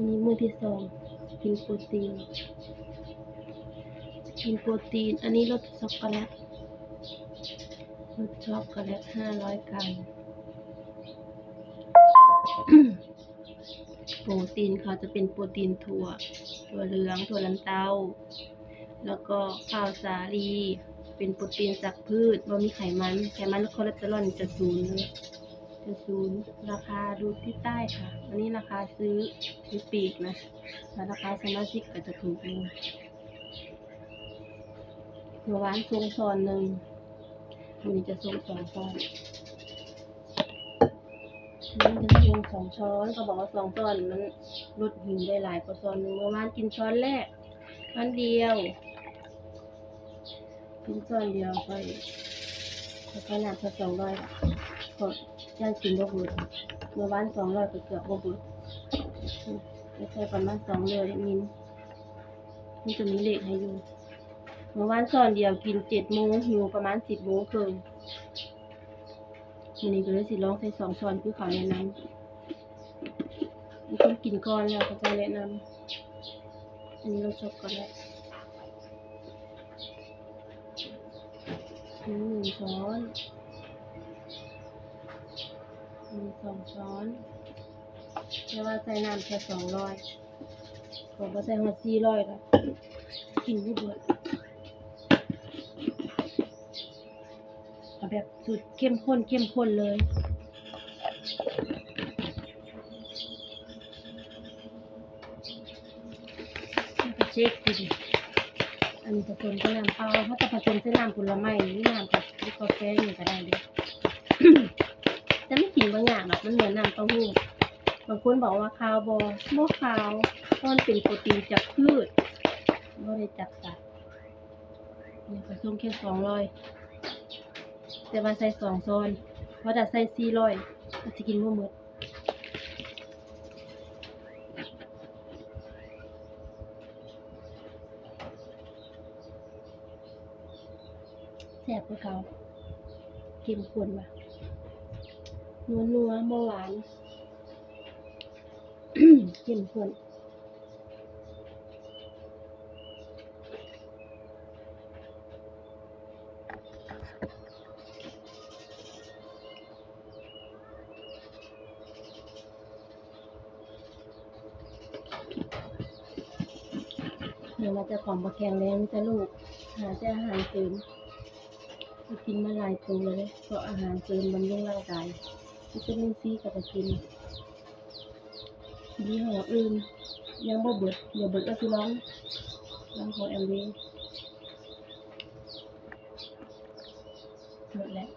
มื้อที่สองกินโปรตีนอันนี้รสช็อกโกแลต500 กรัม โปรตีนเขาจะเป็นโปรตีนถั่วเหลืองถั่วลันเตาแล้วก็ข้าวสาลีเป็นโปรตีนจากพืชบ่มีไขมันและคอเลสเตอรอลจะศูนย์เลยราคาดูที่ใต้ค่ะอันนี้ราคาซื้อปีกนะแล้วราคาสมาชิกก็จะถูกลงเมื่อวานส่งซอนหนึ่งวันนี้จะส่ง2 ซอนนี่จะส่ง2 ช้อนเขาบอกว่า2 ช้อนมันลดหิวได้หลายกว่าช้อนนึงเมื่อวานกินช้อนแรกช้อนเดียวกินช้อนเดียวไปน้ำแค่200ก็ยังกินบ่เบิดเมื่อวาน200ก็เกือบบ่เบิดใช้ประมาณ2 เดือนมิลมันจะมีเลขให้อยู่เมื่อวานช้อนเดียวกิน7 โมงหิวประมาณ10 โมงครึ่งวันนี้ก็เลยสิลองใส่2 ช้อนคือเขาแนะนำต้องกินก่อนแล้วเขาจะแนะนำอันนี้รสช็อกโกแลต1 ช้อน2 ช้อนแต่ว่าใส่น้ำแค่200ผมก็ใส่หัว400แล้วกินไม่เบิดเอาแบบสุดเข้มข้นเลยเช็คดิอันนี้ผสมกับน้ำเปล่าเขาจะผสมใส่น้ำผลไม้หรือน้ำกับกาแฟนี่ก็ได้เลย จะไม่กินบางอย่างหรอกมันเหมือนน้ำเต้าหู้บางคนบอกว่าคาวบ่คาวเพราะมันเป็นโปรตีนจากพืชไม่ได้จากสัตว์นี่ผสมแค่200แต่ว่าใส่2 ช้อนเพราะถ้าใส่400ก็จะกินบ่หมดแซ่บกว่าเขาเข้มข้นว่ะนัวบ่หวาน เข้มข้นเดี๋ยวเราจะของบะแข็งแรงจะลูกหาแต่อาหารเสริมกินมาหลายตัวเลยเพราะอาหารเสริมบำรุงร่างกายวิตามินซีก็จะกินยี่ห้ออื่นยังบ่เบิดเดี๋ยวเบิดก็สิลองของแอมวีหมดแล้ว